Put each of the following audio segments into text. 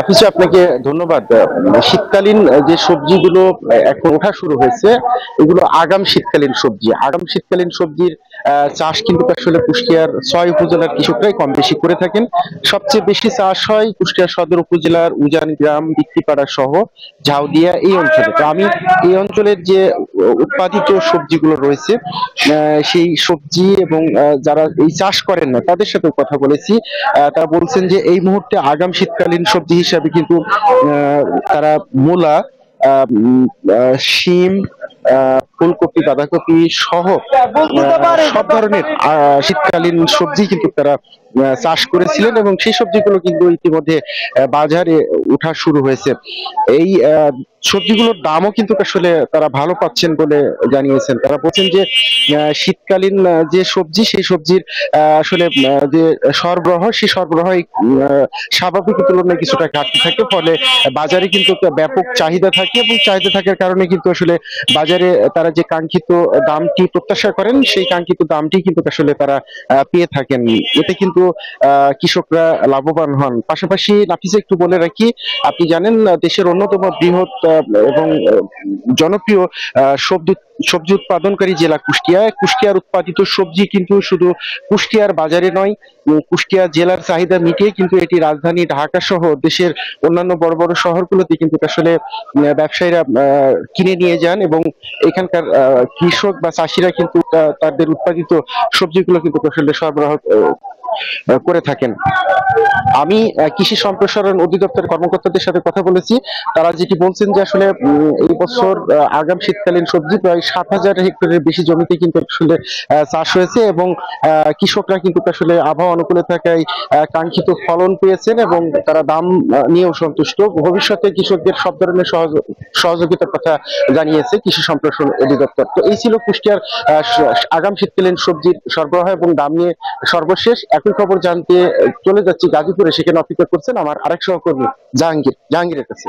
অফিসে আপনাকে ধন্যবাদ। শীতকালীন যে সবজিগুলো এখন ওঠা শুরু হয়েছে, এগুলো আগাম শীতকালীন সবজি। আগাম শীতকালীন সবজির চাষ কিন্তু আসলে কুষ্টিয়ার ৬ উপজেলার কৃষকরাই কম বেশি করে থাকেন। সবচেয়ে বেশি চাষ হয় কুষ্টিয়া সদর উপজেলার উজান গ্রাম, বিক্রিপাড়া সহ ঝাউদিয়া এই অঞ্চলে। তো আমি এই অঞ্চলের যে উৎপাদিত সবজিগুলো রয়েছে, সেই সবজি এবং যারা এই চাষ করেন না তাদের সাথে কথা বলেছি। তারা বলছেন যে এই মুহূর্তে আগাম শীতকালীন সবজি হিসাবে কিন্তু তারা মূলা, শিম, ফুলকপি, বাঁধাকপি সহ সব ধরনের শীতকালীন সবজি কিন্তু তারা চাষ করেছিলেন এবং সেই সবজিগুলো কিন্তু ইতিমধ্যে বাজারে ওঠা শুরু হয়েছে। এই সবজিগুলোর দামও কিন্তু আসলে তারা ভালো পাচ্ছেন বলে জানিয়েছেন। তারা বলছেন যে শীতকালীন যে সবজি, সেই সবজির আসলে যে সরবরাহ, সেই সরবরাহ স্বাভাবিক তুলনায় কিছুটা ঘাটতি থাকে, ফলে বাজারে কিন্তু একটা ব্যাপক চাহিদা থাকে এবং চাহিদা থাকার কারণে কিন্তু আসলে বাজারে তারা যে কাঙ্ক্ষিত দামটি প্রত্যাশা করেন, সেই কাঙ্ক্ষিত দামটি কিন্তু আসলে তারা পেয়ে থাকেন। এতে কিন্তু কৃষকরা লাভবান হন। পাশাপাশি নাফিসে একটু বলে রাখি, আপনি জানেন দেশের অন্যতম বৃহৎ এবং জনপ্রিয় সবজি সবজি উৎপাদনকারী জেলা কুষ্টিয়া। কুষ্টিয়ার উৎপাদিত সবজি কিন্তু শুধু কুষ্টিয়ার বাজারে নয়, কুষ্টিয়া জেলার চাহিদা মিটিয়ে কিন্তু এটি রাজধানী ঢাকা সহ দেশের অন্যান্য বড় বড় শহরগুলোতে কিন্তু আসলে ব্যবসায়ীরা কিনে নিয়ে যান এবং এখানকার কৃষক বা চাষিরা কিন্তু তাদের উৎপাদিত সবজিগুলো কিন্তু আসলে সরবরাহ করে থাকেন। আমি কৃষি সম্প্রসারণ অধিদপ্তরের কর্মকর্তাদের সাথে কথা বলেছি। তারা যেটি বলছেন যে আসলে এই বছর আগাম শীতকালীন সবজি প্রায় ৭,০০০ হেক্টরের বেশি জমিতে কিন্তু আসলে চাষ হয়েছে এবং কৃষকরা কিন্তু আসলে আবহাওয়া অনুকূলে থাকায় কাঙ্ক্ষিত ফলন পেয়েছেন এবং তারা দাম নিয়েও সন্তুষ্ট। ভবিষ্যতে কৃষকদের সব ধরনের সহযোগিতার কথা জানিয়েছে কৃষি সম্প্রসারণ অধিদপ্তর। তো এই ছিল কুষ্টিয়ার আগাম শীতকালীন সবজির সরবরাহ এবং দাম নিয়ে সর্বশেষ। একই খবর জানতে চলে যাচ্ছি গাজীপুরে, সেখানে অপেক্ষা করছেন আমার আরেক সহকর্মী জাহাঙ্গীরের কাছে।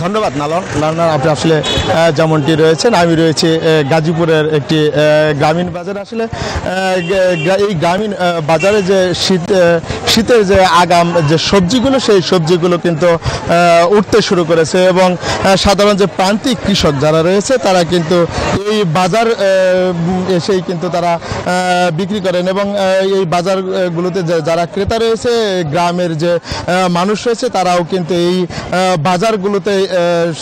ধন্যবাদ লালন, আপনি আসলে যেমনটি রয়েছেন, আমি রয়েছি গাজীপুরের একটি গ্রামীণ বাজার। আসলে এই গ্রামীণ বাজারে যে শীতের যে আগাম যে সবজিগুলো, সেই সবজিগুলো কিন্তু উঠতে শুরু করেছে এবং সাধারণ যে প্রান্তিক কৃষক যারা রয়েছে তারা কিন্তু এই বাজার এসেই কিন্তু তারা বিক্রি করেন এবং এই বাজারগুলোতে যারা ক্রেতা রয়েছে, গ্রামের যে মানুষ রয়েছে, তারাও কিন্তু এই বাজারগুলোতে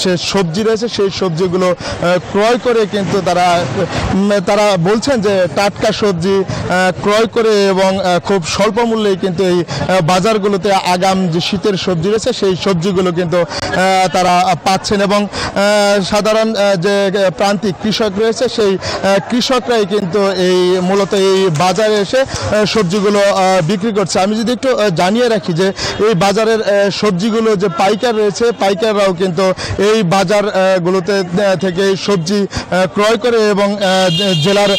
সে সবজি রয়েছে, সেই সবজিগুলো ক্রয় করে কিন্তু তারা বলছেন যে টাটকা সবজি ক্রয় করে এবং খুব স্বল্প মূল্যে কিন্তু এই বাজারগুলোতে আগাম যে শীতের সবজি রয়েছে, সেই সবজিগুলো কিন্তু তারা পাচ্ছেন এবং সাধারণ যে প্রান্তিক কৃষক রয়েছে, সেই কৃষকরাই কিন্তু এই মূলত এই বাজারে এসে সবজিগুলো বিক্রি করছে। আমি যদি একটু জানিয়ে রাখি যে এই বাজারের সবজিগুলো যে পাইকার রয়েছে, পাইকাররাও কিন্তু এই বাজারগুলোতে থেকে সবজি ক্রয় করে এবং জেলার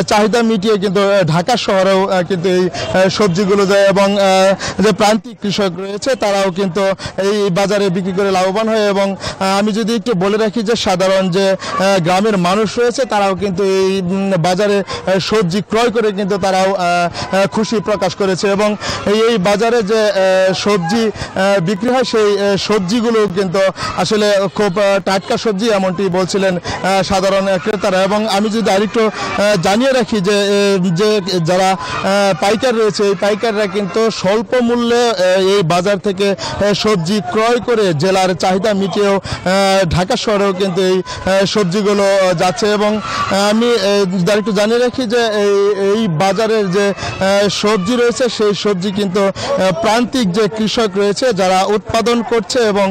চাহিদা মিটিয়ে কিন্তু ঢাকা শহরেও কিন্তু এই সবজিগুলো যায় এবং যে প্রান্তিক কৃষক রয়েছে তারাও কিন্তু এই বাজারে বিক্রি করে লাভবান হয়। এবং আমি যদি একটু বলে রাখি যে সাধারণ যে গ্রামের মানুষ রয়েছে, তারাও কিন্তু এই বাজারে সবজি ক্রয় করে কিন্তু তারাও খুশি প্রকাশ করেছে এবং এই বাজারে যে সবজি বিক্রি হয়, সেই সবজিগুলো কিন্তু আসলে খুব টাটকা সবজি, এমনটি বলছিলেন সাধারণ ক্রেতারা। এবং আমি যদি আরেকটু জানিয়ে রাখি যে যারা পাইকার রয়েছে, এই পাইকাররা কিন্তু স্বল্প মূল্যে এই বাজার থেকে সবজি ক্রয় করে জেলার চাহিদা মিটিয়েও ঢাকা শহরেও কিন্তু এই সবজিগুলো যাচ্ছে। এবং আমি আরেকটু জানিয়ে রাখি যে এই বাজারের যে সবজি রয়েছে, সেই সবজি কিন্তু প্রান্তিক যে কৃষক রয়েছে যারা উৎপাদন করছে এবং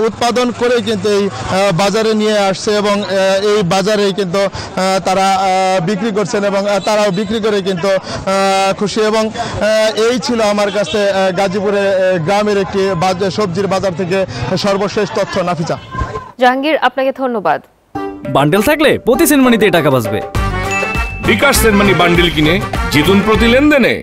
উৎপাদন করে কিন্তু এই বাজারে নিয়ে আসছে এবং এই বাজারে কিন্তু তারা বিক্রি করছেন এবং তারাও বিক্রি করে কিন্তু খুশি। এবং এই ছিল আমার কাছে গাজীপুরে গ্রামের একটি সবজির বাজার থেকে সর্বশেষ তথ্য। নাফিসা। জাহাঙ্গীর, আপনাকে ধন্যবাদ। বান্ডেল থাকলে প্রতি সেনমানিতে টাকা বাঁচবে। বিকাশ সেনমানি বান্ডেল কিনে জিতুন প্রতি লেনদেনে।